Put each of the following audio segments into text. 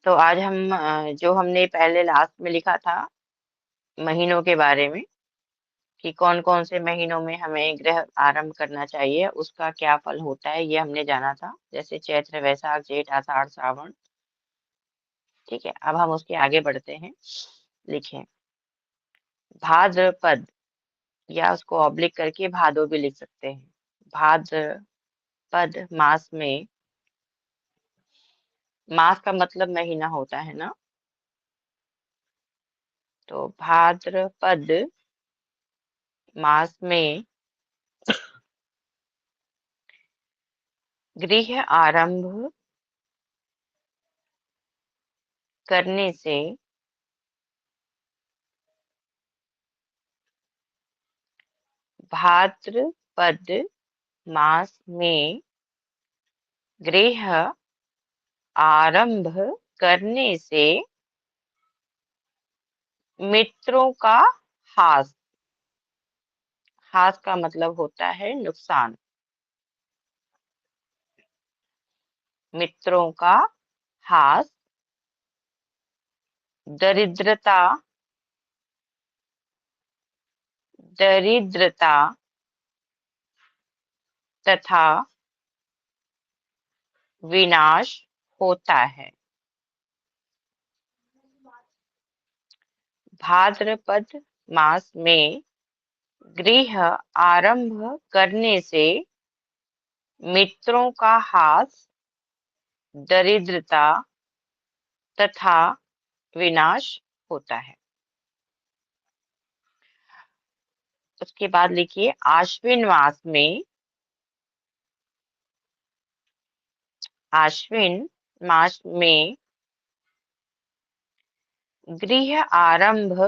तो आज हम जो हमने पहले लास्ट में लिखा था महीनों के बारे में कि कौन कौन से महीनों में हमें गृह आरंभ करना चाहिए, उसका क्या फल होता है, ये हमने जाना था। जैसे चैत्र, वैशाख, जेठ, आषाढ़, श्रावण। ठीक है, अब हम उसके आगे बढ़ते हैं। लिखें भाद्रपद, या उसको ऑब्लिक करके भादो भी लिख सकते हैं। भाद्रपद मास में, मास का मतलब महीना होता है ना, तो भाद्रपद मास में गृह आरंभ करने से भाद्रपद मास में गृह आरंभ करने से मित्रों का हास, हास का मतलब होता है नुकसान, मित्रों का हास, दरिद्रता, दरिद्रता तथा विनाश होता है। भाद्रपद मास में गृह आरंभ करने से मित्रों का हास, दरिद्रता तथा विनाश होता है। उसके बाद लिखिए आश्विन मास में, आश्विन मास में गृह आरंभ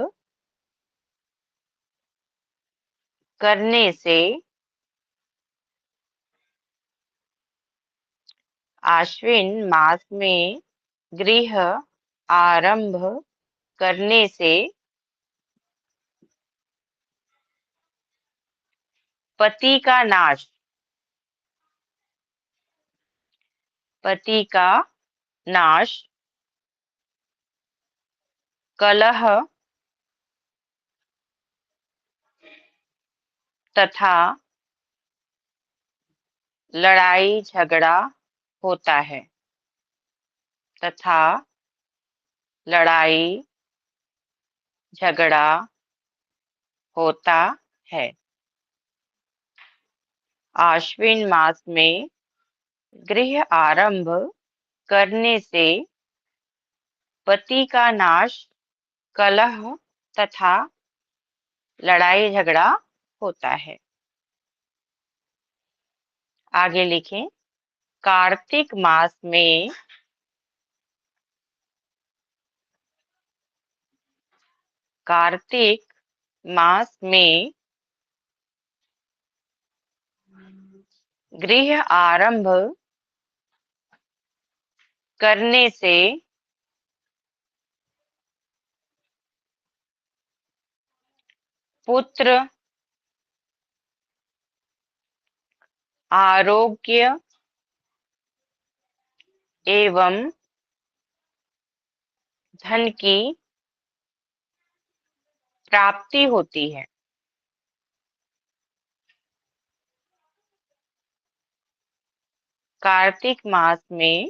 करने से, आश्विन मास में गृह आरंभ करने से पति का नाश, पति का नाश, कलह तथा लड़ाई झगड़ा होता है, तथा लड़ाई झगड़ा होता है। आश्विन मास में गृह आरंभ करने से पति का नाश, कलह तथा लड़ाई झगड़ा होता है। आगे लिखें कार्तिक मास में, कार्तिक मास में गृह आरंभ करने से पुत्र आरोग्य एवं धन की प्राप्ति होती है। कार्तिक मास में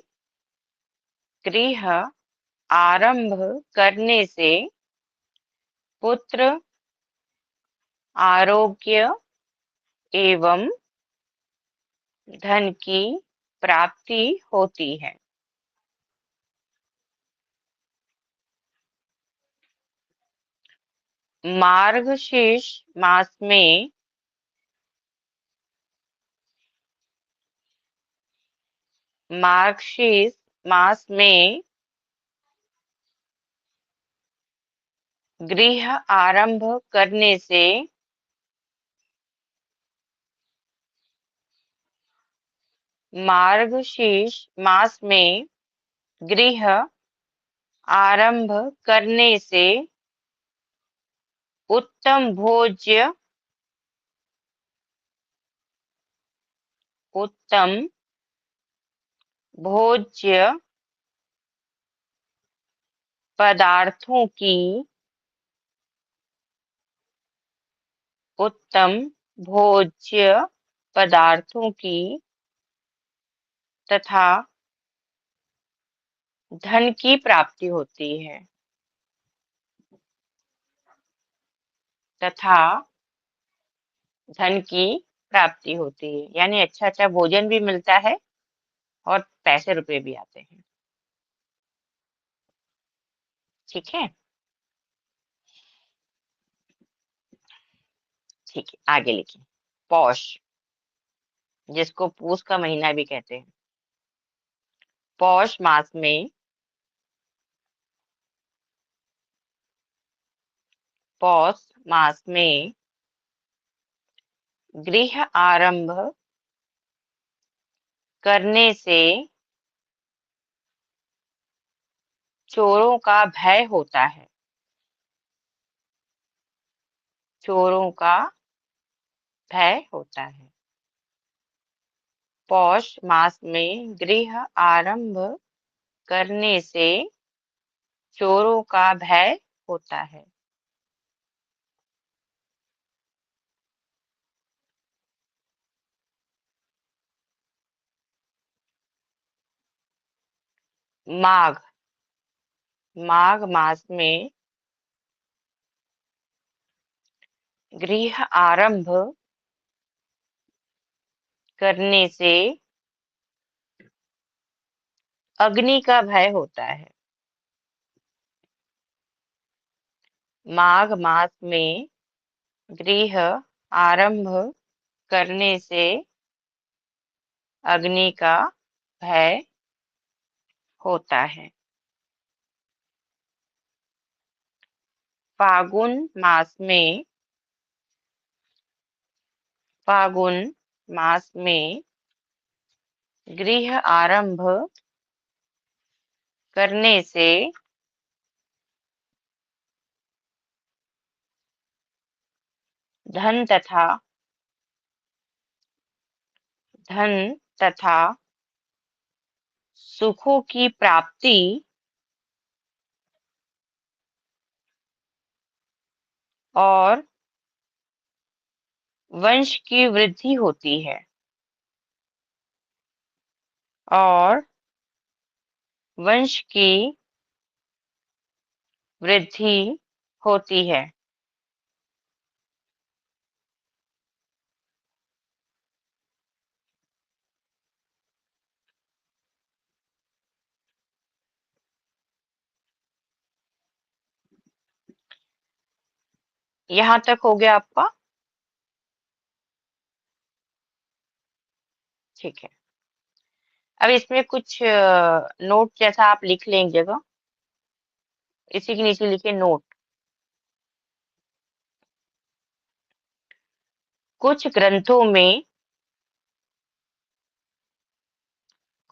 गृह आरंभ करने से पुत्र आरोग्य एवं धन की प्राप्ति होती है। मार्गशीर्ष मास में, मार्गशीर्ष मास में गृह आरंभ करने से मार्गशीर्ष मास में गृह आरंभ करने से उत्तम भोज्य, उत्तम भोज्य पदार्थों की उत्तम भोज्य पदार्थों की तथा धन की प्राप्ति होती है तथा धन की प्राप्ति होती है, यानी अच्छा अच्छा भोजन भी मिलता है और पैसे रुपए भी आते हैं। ठीक है, ठीक है, आगे लिखिए। पौष, जिसको पूस का महीना भी कहते हैं। पौष मास में पौष मास में गृह आरंभ करने से चोरों का भय होता है। चोरों का भय होता है। पौष मास में गृह आरंभ करने से चोरों का भय होता है। माघ, माघ मास में गृह आरंभ करने से अग्नि का भय होता है। माघ मास में गृह आरंभ करने से अग्नि का भय होता है। फागुन मास में फागुन मास में गृह आरंभ करने से धन तथा धन तथा सुखों की प्राप्ति और वंश की वृद्धि होती है। और वंश की वृद्धि होती है। यहाँ तक हो गया आपका? ठीक है। अब इसमें कुछ नोट जैसा आप लिख लें एक जगह, इसी के नीचे लिखिए नोट। कुछ ग्रंथों में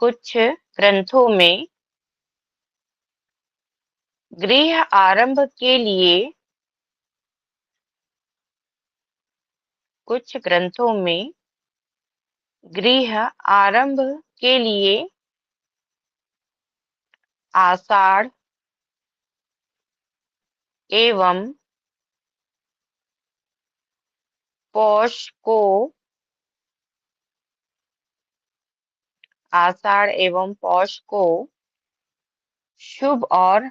कुछ ग्रंथों में गृह आरंभ के लिए कुछ ग्रंथों में गृह आरंभ के लिए आषाढ़ एवं पौष को आषाढ़ एवं पौष को शुभ और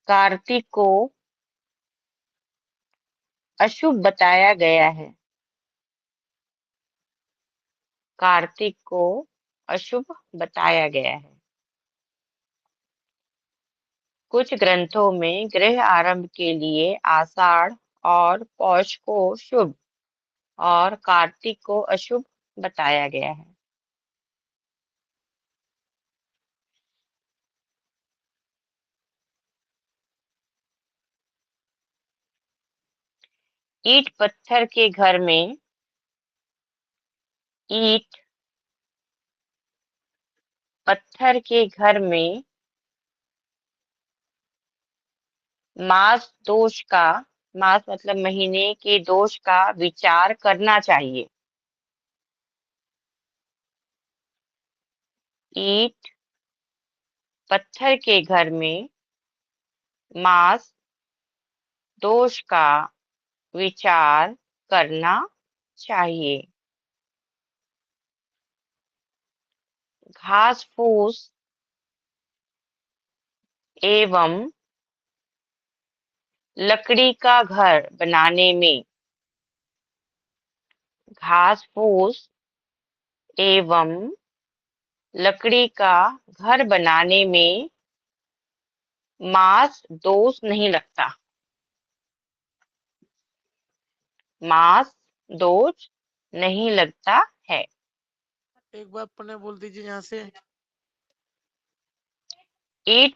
कार्तिक को अशुभ बताया गया है। कार्तिक को अशुभ बताया गया है। कुछ ग्रंथों में गृह आरंभ के लिए आषाढ़ और पौष को शुभ और कार्तिक को अशुभ बताया गया है। ईंट पत्थर के घर में ईंट पत्थर के घर में मास दोष का, मास मतलब महीने के दोष का विचार करना चाहिए। ईंट पत्थर के घर में मांस दोष का विचार करना चाहिए। घास फूस एवं लकड़ी का घर बनाने में घास फूस एवं लकड़ी का घर बनाने में मांस दोष नहीं लगता। मांस दोष नहीं लगता है। एक बार पुनः बोल दीजिए यहाँ से। ईंट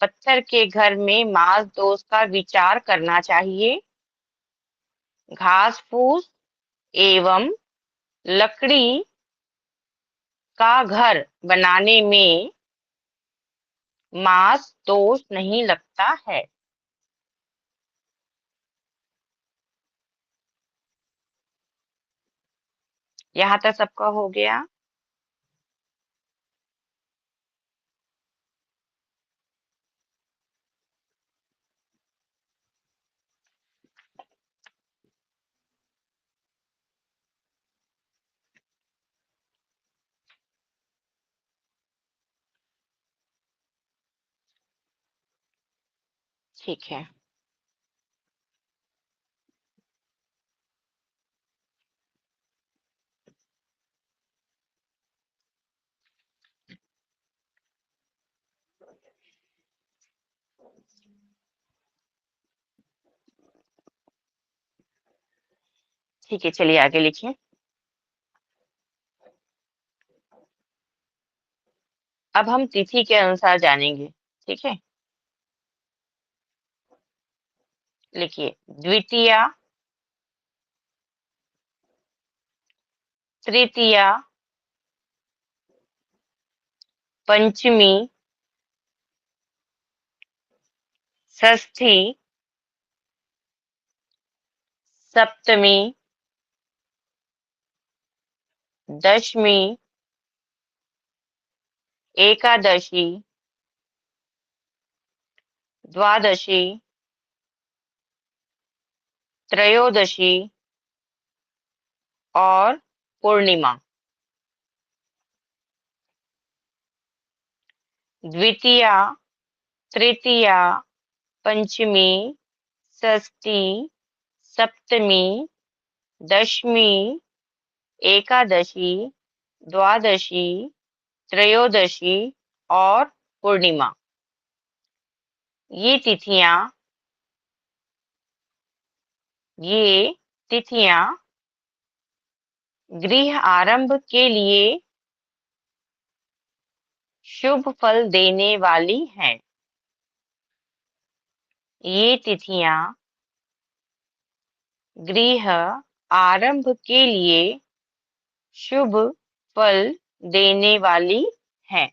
पत्थर के घर में मांस दोष का विचार करना चाहिए। घास फूस एवं लकड़ी का घर बनाने में मांस दोष नहीं लगता है। यहाँ तक सबका हो गया। ठीक है। ठीक है, चलिए आगे लिखिए। अब हम तिथि के अनुसार जानेंगे। ठीक है, लिखिए। द्वितीया, तृतीया, पंचमी, षष्ठी, सप्तमी, दशमी, एकादशी, द्वादशी, त्रयोदशी और पूर्णिमा। द्वितीया, तृतीया, पंचमी, षष्ठी, सप्तमी, दशमी, एकादशी, द्वादशी, त्रयोदशी और पूर्णिमा। ये तिथियां गृह आरंभ के लिए शुभ फल देने वाली हैं। ये तिथियां गृह आरंभ के लिए शुभ फल देने वाली हैं।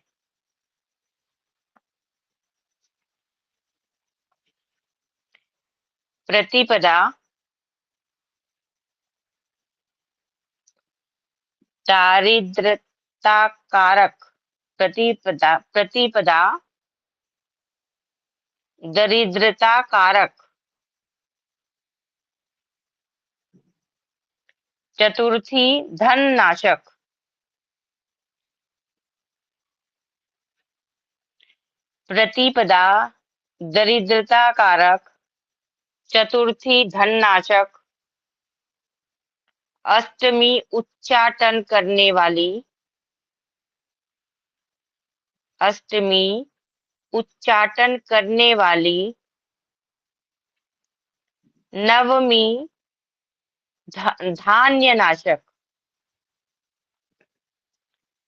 प्रतिपदा, दारिद्रता कारक। प्रतिपदा दरिद्रता कारक। चतुर्थी धन नाशक। प्रतिपदा दरिद्रता कारक, चतुर्थी धन नाशक। अष्टमी उच्चाटन करने वाली। अष्टमी उच्चाटन करने वाली। नवमी धान्य नाशक।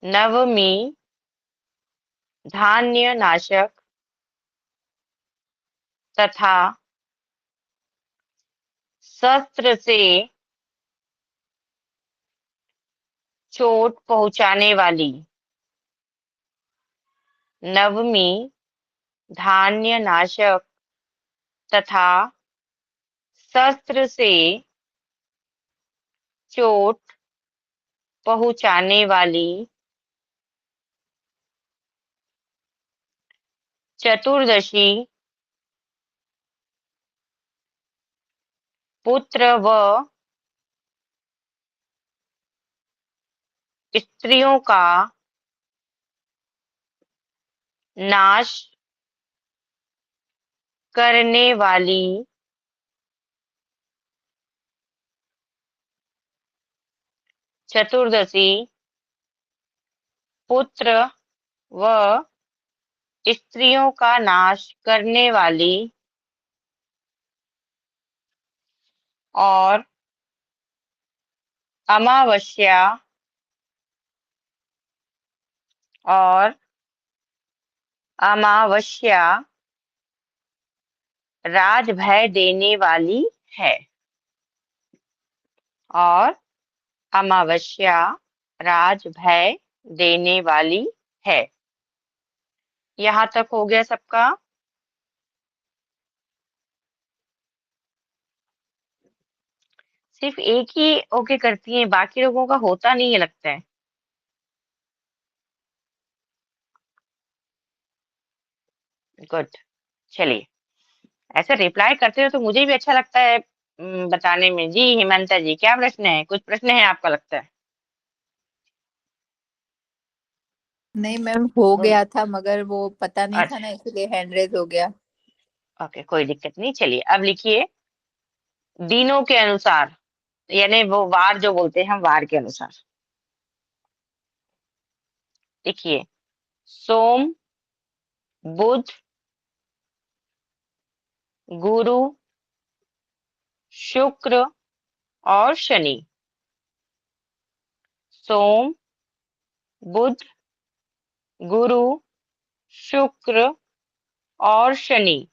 नवमी धान्य नाशक तथा शस्त्र से चोट पहुंचाने वाली। नवमी धान्य नाशक तथा शस्त्र से चोट पहुंचाने वाली चतुर्दशी पुत्र व स्त्रियों का नाश करने वाली चतुर्दशी पुत्र व स्त्रियों का नाश करने वाली और अमावस्या और अमावस्या राज भय देने वाली है। और अमावस्या राज भय देने वाली है। यहाँ तक हो गया सबका। सिर्फ एक ही ओके करती है, बाकी लोगों का होता नहीं है लगता है। गुड, चलिए ऐसे रिप्लाई करते हो तो मुझे भी अच्छा लगता है बताने में। जी हिमंता जी, क्या प्रश्न है? कुछ प्रश्न है आपका लगता है? नहीं मैम, हो हम्म, गया था मगर वो पता नहीं था अच्छा, ना, इसलिए हैंड रेज हो गया। ओके, कोई दिक्कत नहीं। चलिए अब लिखिए, दिनों के अनुसार, यानी वो वार जो बोलते हैं हम, वार के अनुसार लिखिए। सोम, बुध, गुरु, शुक्र और शनि। सोम, बुध, गुरु, शुक्र और शनि,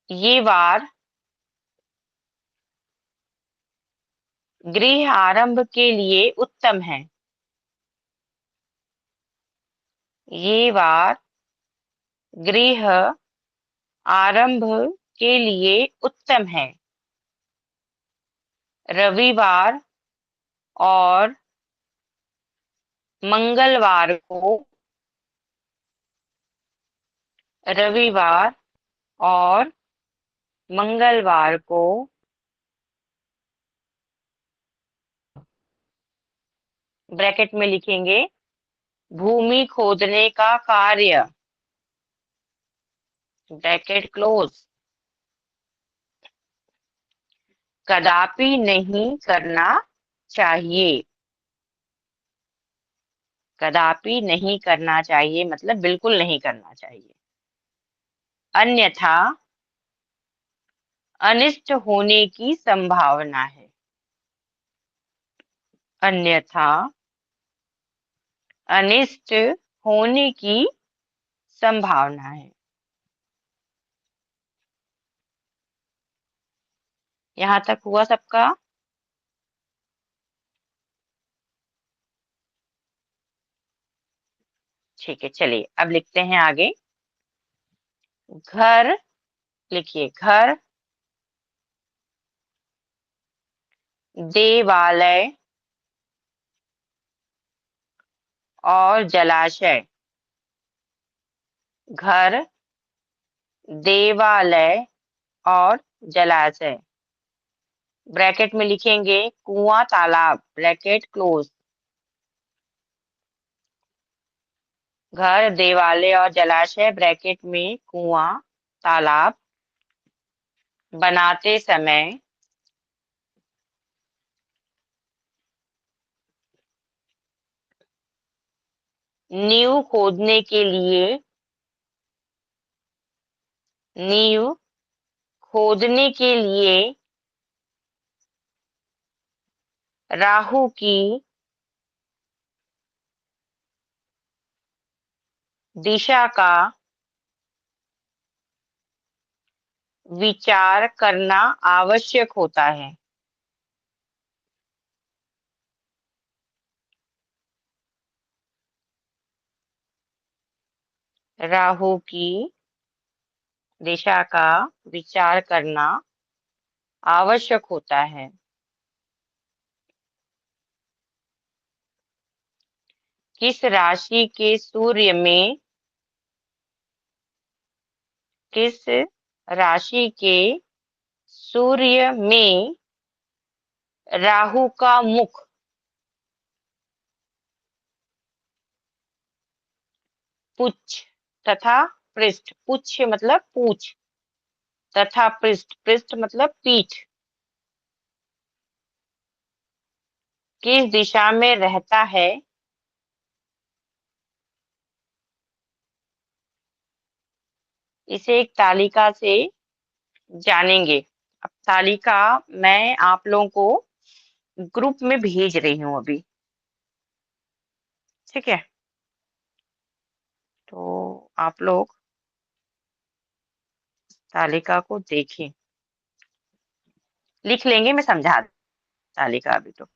ये वार गृह आरंभ के लिए उत्तम है। ये वार गृह आरंभ के लिए उत्तम है। रविवार और मंगलवार को, रविवार और मंगलवार को ब्रैकेट में लिखेंगे, भूमि खोदने का कार्य, ब्रैकेट क्लोज, कदापि नहीं करना चाहिए। कदापि नहीं करना चाहिए मतलब बिल्कुल नहीं करना चाहिए, अन्यथा अनिष्ट होने की संभावना है। अन्यथा अनिष्ट होने की संभावना है। यहाँ तक हुआ सबका? ठीक है, चलिए अब लिखते हैं आगे। घर, लिखिए घर, देवालय और जलाशय। घर, देवालय और जलाशय, ब्रैकेट में लिखेंगे कुआं तालाब, ब्रैकेट क्लोज। घर, देवालय और जलाशय, ब्रैकेट में कुआं तालाब बनाते समय नींव खोदने के लिए, नींव खोदने के लिए राहु की दिशा का विचार करना आवश्यक होता है। राहु की दिशा का विचार करना आवश्यक होता है। किस राशि के सूर्य में किस राशि के सूर्य में राहु का मुख पुच्छ तथा पृष्ठ, पुच्छ मतलब पूछ, तथा पृष्ठ, पृष्ठ मतलब पीठ, किस दिशा में रहता है? इसे एक तालिका से जानेंगे। अब तालिका मैं आप लोगों को ग्रुप में भेज रही हूँ अभी, ठीक है? तो आप लोग तालिका को देखें, लिख लेंगे, मैं समझा तालिका अभी तो।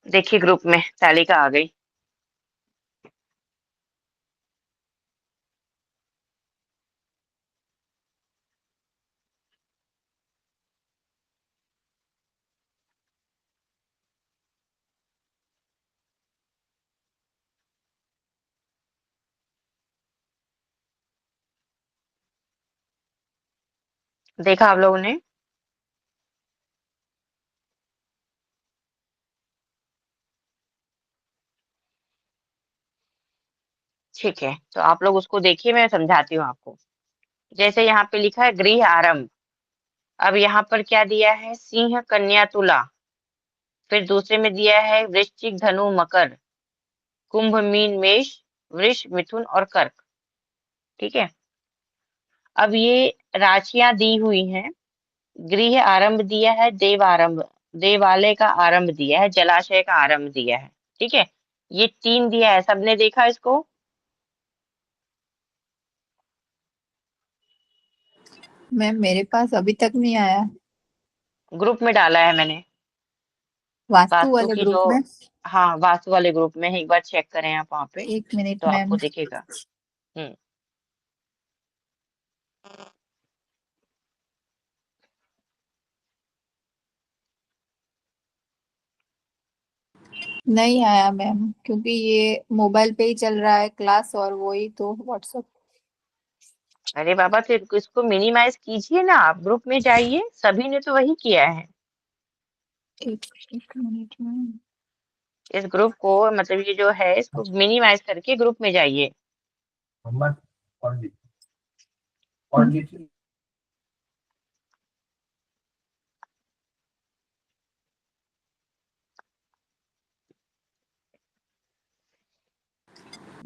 देखिए ग्रुप में तालिका आ गई। देखा आप लोगों ने? ठीक है, तो आप लोग उसको देखिए, मैं समझाती हूँ आपको। जैसे यहाँ पे लिखा है गृह आरंभ, अब यहाँ पर क्या दिया है? सिंह कन्या तुला, फिर दूसरे में दिया है वृश्चिक धनु मकर, कुंभ मीन मेष, वृष मिथुन और कर्क, ठीक है? अब ये राशियां दी हुई हैं। गृह आरंभ दिया है, देव आरंभ, देवालय का आरंभ दिया है, जलाशय का आरंभ दिया है, ठीक है? ये 3 दिया है, सबने देखा इसको? मैम मेरे पास अभी तक नहीं आया। ग्रुप में डाला है मैंने, वास्तु वास्तु वाले की जो, ग्रुप में। हाँ वास्तु वाले ग्रुप में, एक बार चेक करें आप वहाँ पे, 1 मिनट तो आपको मैम। दिखेगा। हम्म। नहीं आया मैम, क्योंकि ये मोबाइल पे ही चल रहा है क्लास, और वही तो व्हाट्सएप। अरे बाबा, तो इसको मिनिमाइज कीजिए ना, आप ग्रुप में जाइए, सभी ने तो वही किया है। एक मिनट मैम। इस ग्रुप को, मतलब ये जो है, इसको मिनिमाइज करके ग्रुप में जाइए।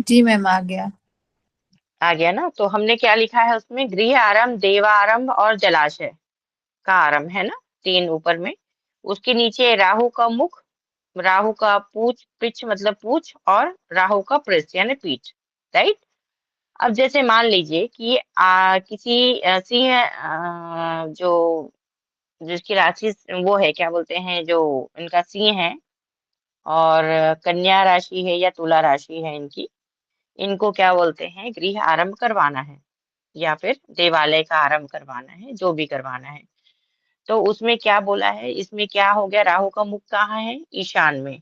जी मैम आ गया। आ गया ना? तो हमने क्या लिखा है उसमें? गृह आरंभ, देवारंभ और जलाशय का आरंभ, है ना? 3 ऊपर में। उसके नीचे राहु का मुख, राहु का पूछ, पिछ मतलब पूछ, और राहु का पृष्ठ यानी पीठ, राइट? अब जैसे मान लीजिए कि किसी सिंह, जो जिसकी राशि वो है, क्या बोलते हैं, जो इनका सिंह है, और कन्या राशि है या तुला राशि है इनकी, इनको क्या बोलते हैं, गृह आरंभ करवाना है या फिर देवालय का आरंभ करवाना है, जो भी करवाना है। तो उसमें क्या बोला है, इसमें क्या हो गया? राहु का मुख कहाँ है? ईशान में।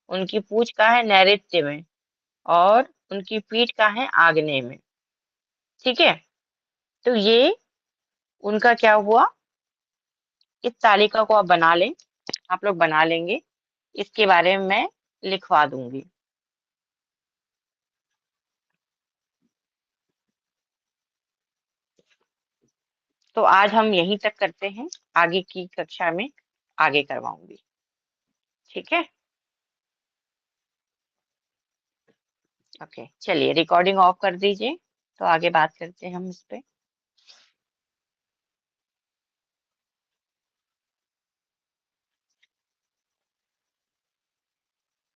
उनकी पूंछ कहाँ है? नैऋत्य में। और उनकी पीठ कहाँ है? आग्नेय में, ठीक है? तो ये उनका क्या हुआ? इस तालिका को आप बना लें, आप लोग बना लेंगे, इसके बारे में मैं लिखवा दूंगी। तो आज हम यहीं तक करते हैं, आगे की कक्षा में आगे करवाऊंगी, ठीक है? ओके, चलिए रिकॉर्डिंग ऑफ कर दीजिए, तो आगे बात करते हैं हम इस पे।